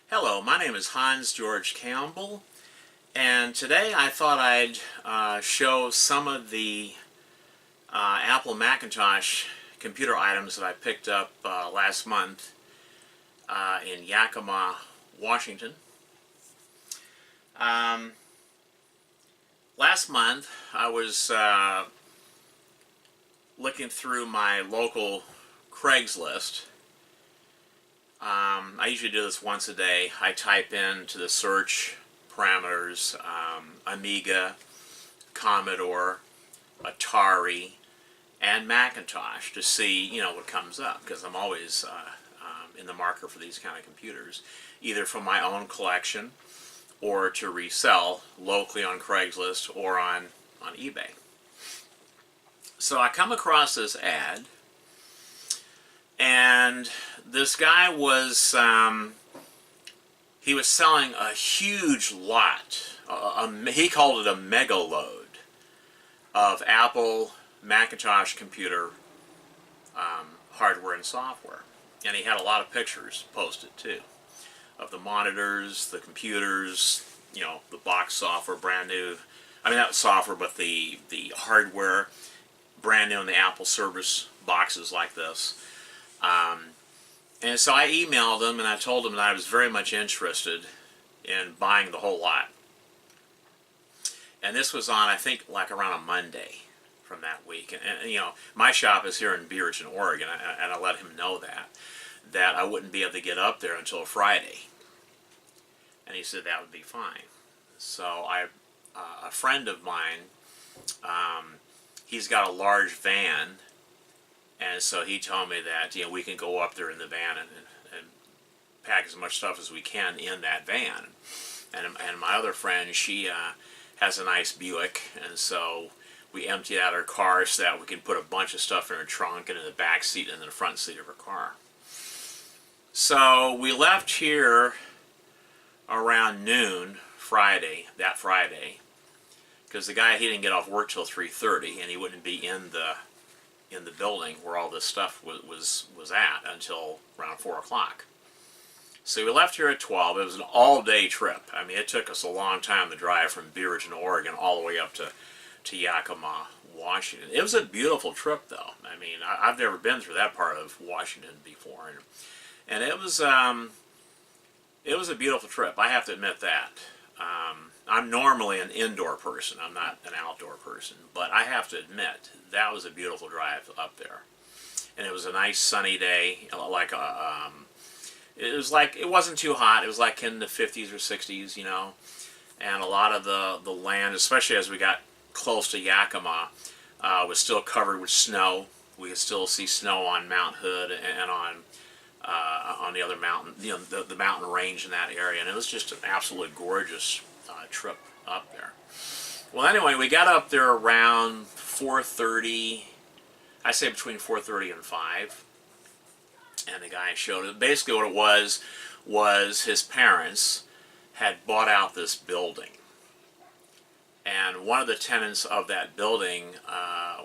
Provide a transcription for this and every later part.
Hello, my name is Hans George Campbell, and today I thought I'd show some of the Apple Macintosh computer items that I picked up last month in Yakima, Washington. Last month I was looking through my local Craigslist. I usually do this once a day. I type into the search parameters Amiga, Commodore, Atari, and Macintosh to see, what comes up, because I'm always in the market for these kind of computers, either from my own collection or to resell locally on Craigslist or on eBay. So I come across this ad, and this guy was he was selling a huge lot. He called it a mega load of Apple Macintosh computer hardware and software, and he had a lot of pictures posted too of the monitors, the computers, the box software, brand new. I mean, not software, but the hardware, brand new in the Apple service boxes like this. And so I emailed him and I told him that I was very much interested in buying the whole lot. And this was on, I think, like around a Monday from that week. And my shop is here in Beaverton, Oregon, and I let him know that I wouldn't be able to get up there until Friday. And he said that would be fine. So a friend of mine, he's got a large van. And so he told me that we can go up there in the van and pack as much stuff as we can in that van. And my other friend, she has a nice Buick, and so we emptied out her car so that we can put a bunch of stuff in her trunk and in the back seat and in the front seat of her car. So we left here around noon that Friday, because the guy, he didn't get off work till 3:30, and he wouldn't be in the building where all this stuff was at until around 4 o'clock. So we left here at 12. It was an all-day trip. I mean, it took us a long time to drive from Beaverton, Oregon, all the way up to Yakima, Washington. It was a beautiful trip, though. I mean, I've never been through that part of Washington before, and it was a beautiful trip. I have to admit that. I'm normally an indoor person. I'm not an outdoor person. But I have to admit, that was a beautiful drive up there. And it was a nice sunny day. It wasn't too hot. It was like in the 50s or 60s, And a lot of the land, especially as we got close to Yakima, was still covered with snow. We could still see snow on Mount Hood and on the other mountain, the mountain range in that area. And it was just an absolutely gorgeous trip up there. Well, anyway, we got up there around 4:30. I say between 4:30 and 5. And the guy showed it. Basically what it was his parents had bought out this building. And one of the tenants of that building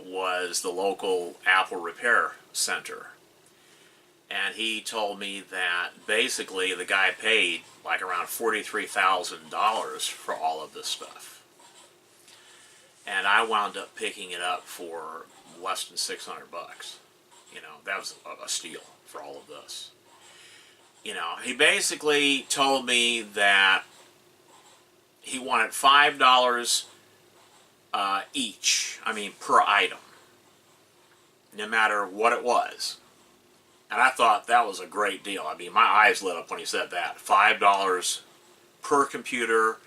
was the local Apple repair center. And he told me that basically the guy paid like around $43,000 for all of this stuff. And I wound up picking it up for less than $600. That was a steal for all of this. He basically told me that he wanted $5 each, per item, no matter what it was. And I thought that was a great deal. My eyes lit up when he said that. $5 per computer,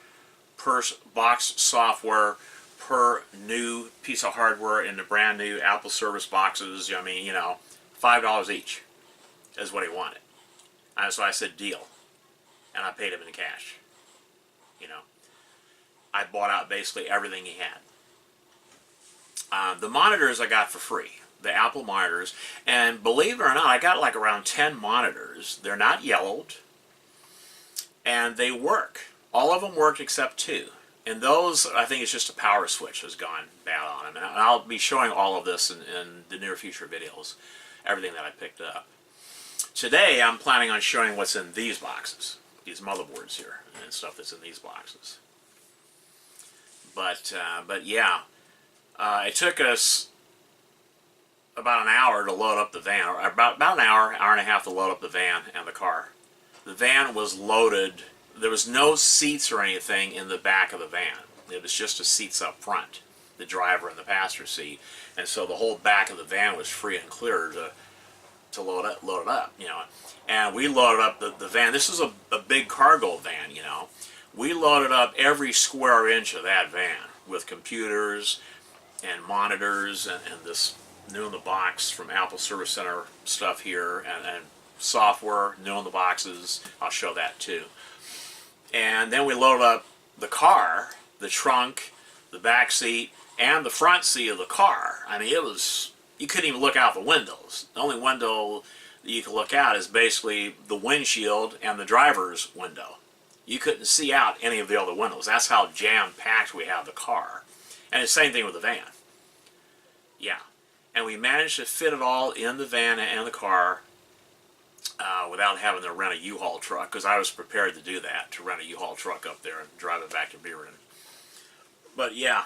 per box software, per new piece of hardware in the brand new Apple service boxes. $5 each is what he wanted. And so I said, deal. And I paid him in cash. I bought out basically everything he had. The monitors I got for free. The Apple monitors, and believe it or not, I got like around 10 monitors. They're not yellowed, and they work. All of them worked except 2, and those, I think it's just a power switch has gone bad on them. And I'll be showing all of this in the near future videos, everything that I picked up. Today I'm planning on showing what's in these boxes. these motherboards here and stuff that's in these boxes. But yeah, it took us about an hour to load up the van, or about an hour and a half to load up the van and the car. The van was loaded. There was no seats or anything in the back of the van. It was just the seats up front, the driver and the passenger seat, and so the whole back of the van was free and clear to load it up, you know. And we loaded up the van. This is a big cargo van, you know. We loaded up every square inch of that van with computers and monitors and this new in the box from Apple Service Center stuff here, and software new in the boxes. I'll show that too. And then we loaded up the car, the trunk, the back seat, and the front seat of the car. I mean, it was, you couldn't even look out the windows. The only window that you could look out is basically the windshield and the driver's window. You couldn't see out any of the other windows. That's how jam-packed we have the car. And the same thing with the van. Yeah. And we managed to fit it all in the van and the car without having to rent a U-Haul truck, because I was prepared to do that, to rent a U-Haul truck up there and drive it back to Bearden. But yeah,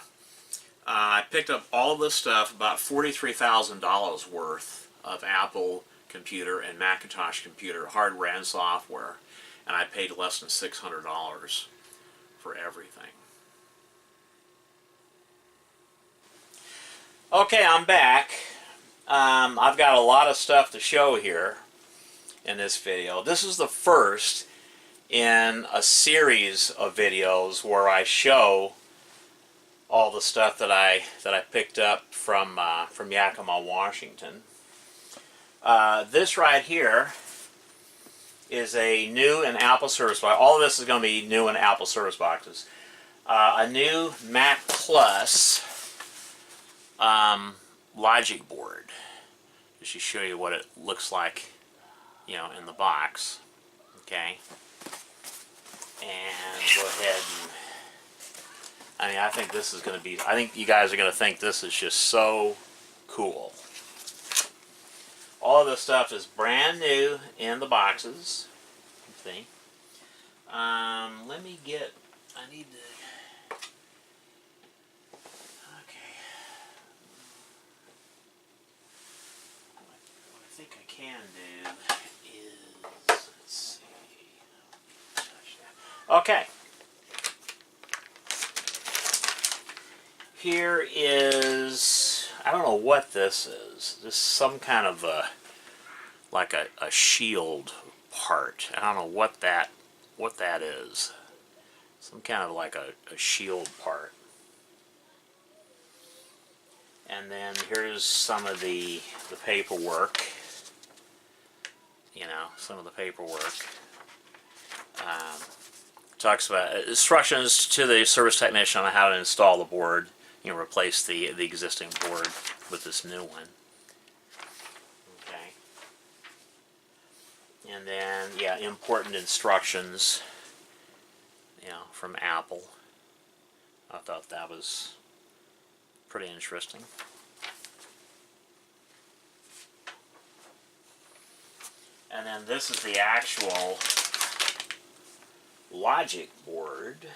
I picked up all this stuff, about $43,000 worth of Apple computer and Macintosh computer hardware and software, and I paid less than $600 for everything. Okay, I'm back. I've got a lot of stuff to show here in this video. This is the first in a series of videos where I show all the stuff that I picked up from Yakima, Washington. This right here is a new and Apple service box. All of this is going to be new and Apple service boxes. A new Mac Plus logic board. Just to show you what it looks like, you know, in the box. Okay. And go ahead and, I mean, I think this is going to be, I think you guys are going to think this is just so cool. All of this stuff is brand new in the boxes. See? Let me get, I need to, okay. What I think I can do is, let's see, touch that. Okay. Here is, I don't know what this is. This is some kind of a, like a shield part. I don't know what that is. Some kind of like a shield part. And then here's some of the paperwork. You know, some of the paperwork. Talks about instructions to the service technician on how to install the board. You know, replace the existing board with this new one. Okay. And then, yeah, important instructions, you know, from Apple. I thought that was pretty interesting. And then this is the actual logic board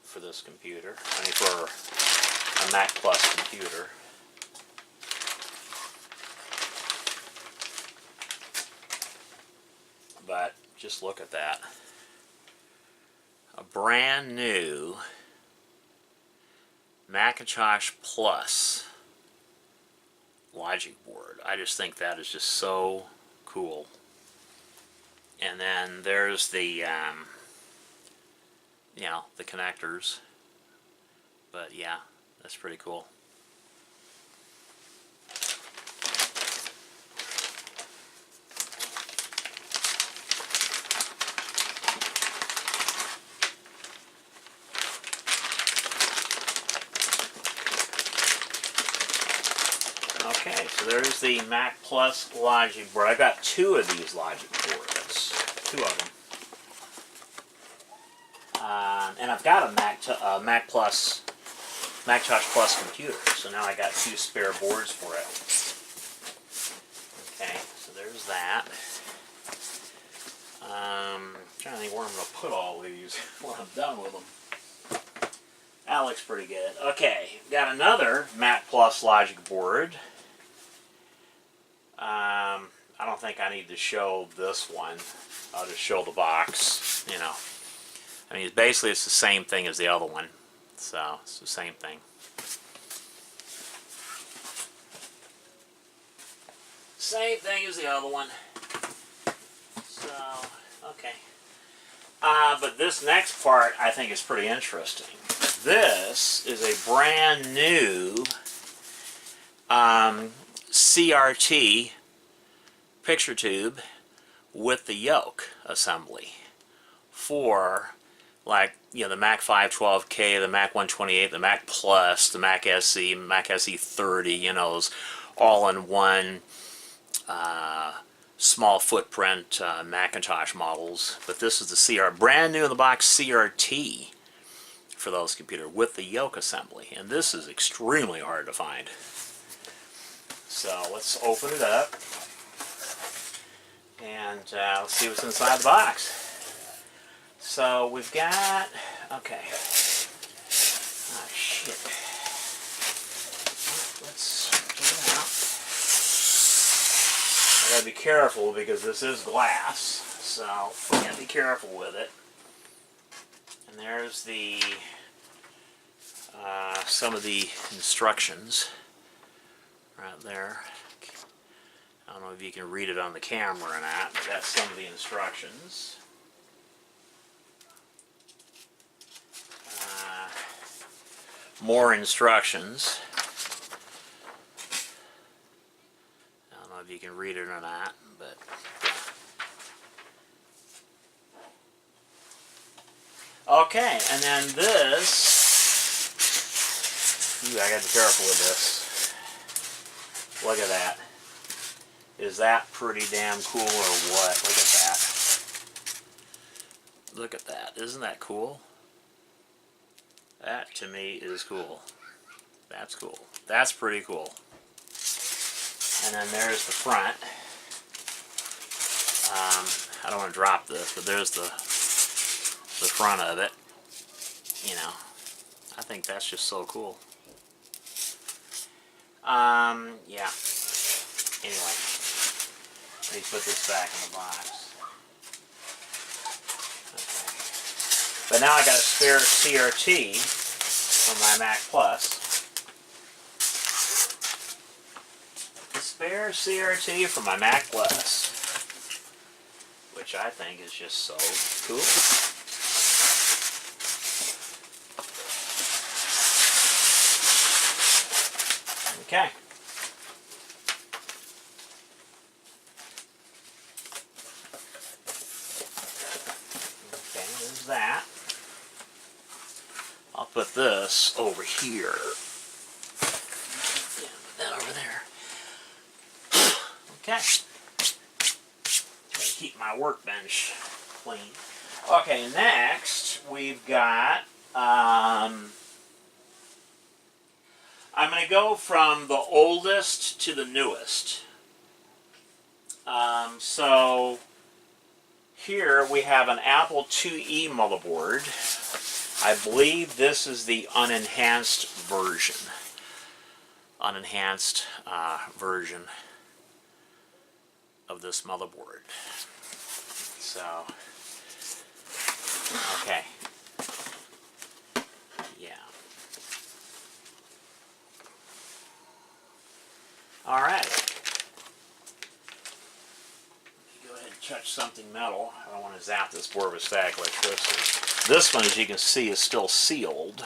for this computer. I mean, for a Mac Plus computer. But just look at that. A brand new Macintosh Plus logic board. I just think that is just so cool. And then there's the you know, the connectors. But yeah, that's pretty cool. Okay, so there's the Mac Plus logic board. I got two of these logic boards. Two of them. And I've got a Macintosh Plus computer, so now I got two spare boards for it. Okay, so there's that. I'm going to put all these when I'm done with them. That looks pretty good. Okay, got another Mac Plus logic board. I don't think I need to show this one. I'll just show the box, you know. I mean, basically it's the same thing as the other one. So, it's the same thing. Same thing as the other one. So, okay. But this next part I think is pretty interesting. This is a brand new CRT picture tube with the yoke assembly for, like, you know, the Mac 512K, the Mac 128, the Mac Plus, the Mac SE, Mac SE 30, you know, those all-in-one small footprint Macintosh models. But this is the brand new in the box CRT for those computers with the yoke assembly, and this is extremely hard to find. So let's open it up and let's see what's inside the box. So we've got, okay, oh shit, let's get it out. I gotta be careful because this is glass, so we gotta be careful with it. And there's the some of the instructions right there. I don't know if you can read it on the camera or not, but that's some of the instructions. More instructions. I don't know if you can read it or not, but okay, and then this, ooh, I gotta be careful with this. Look at that. Is that pretty damn cool or what? Look at that. Look at that. Isn't that cool? That to me is cool. That's cool. That's pretty cool. And then there's the front. I don't want to drop this, but there's the front of it. You know, I think that's just so cool. Yeah. Anyway, let me put this back in the box. Okay. But now I got a spare CRT from my Mac Plus. A spare CRT from my Mac Plus, which I think is just so cool. Okay. Okay, there's that. I'll put this over here. Yeah, put that over there. Okay. Try to keep my workbench clean. Okay, next we've got I'm going to go from the oldest to the newest. So here we have an Apple IIe motherboard. I believe this is the unenhanced version. Unenhanced version of this motherboard. So, okay. Yeah. All right. Go ahead and touch something metal. I don't want to zap this board with static electricity. This one, as you can see, is still sealed,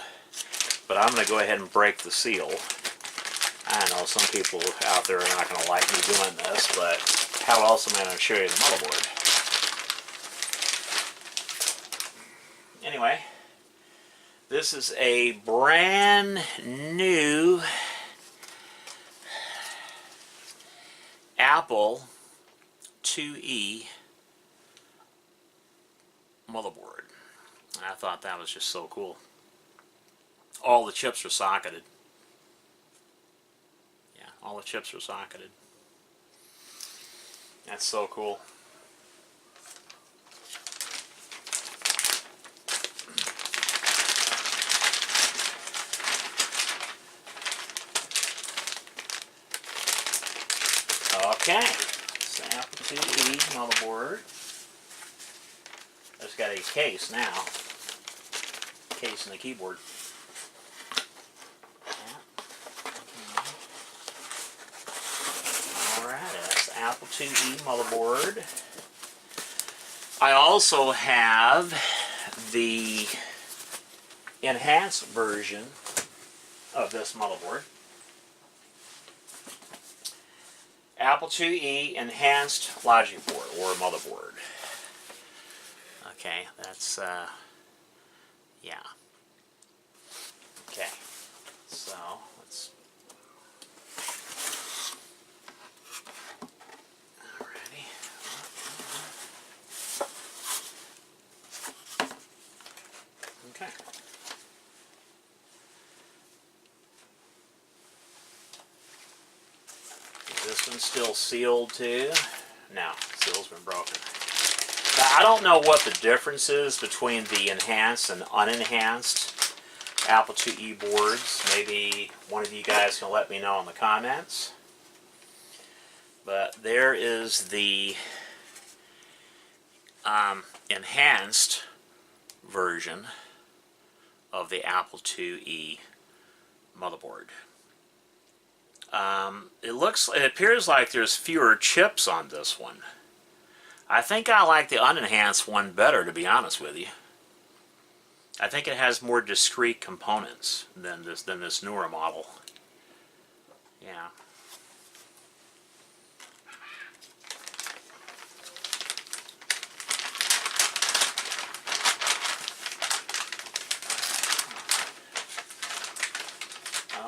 but I'm going to go ahead and break the seal. I know some people out there are not going to like me doing this, but how else am I going to show you the motherboard? Anyway, this is a brand new Apple IIe motherboard. And I thought that was just so cool. All the chips are socketed. Yeah, all the chips are socketed. That's so cool. Okay, it's the Apple IIe motherboard. It's got a case now. Case and the keyboard. Alright, that's the Apple IIe motherboard. I also have the enhanced version of this motherboard. Apple IIe Enhanced Logic Board, or motherboard. Okay, that's, yeah. Okay, so, let's... Alrighty. Okay. This one's still sealed too. No, seal's been broken. Now, I don't know what the difference is between the enhanced and unenhanced Apple IIe boards. Maybe one of you guys can let me know in the comments. But there is the enhanced version of the Apple IIe motherboard. It appears like there's fewer chips on this one. I think I like the unenhanced one better, to be honest with you. I think it has more discrete components than this newer model. Yeah.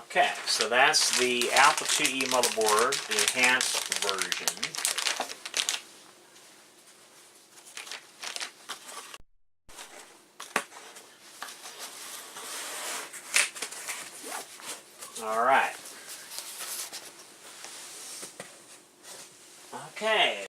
Okay, so that's the Apple IIe motherboard, the enhanced version. All right. Okay.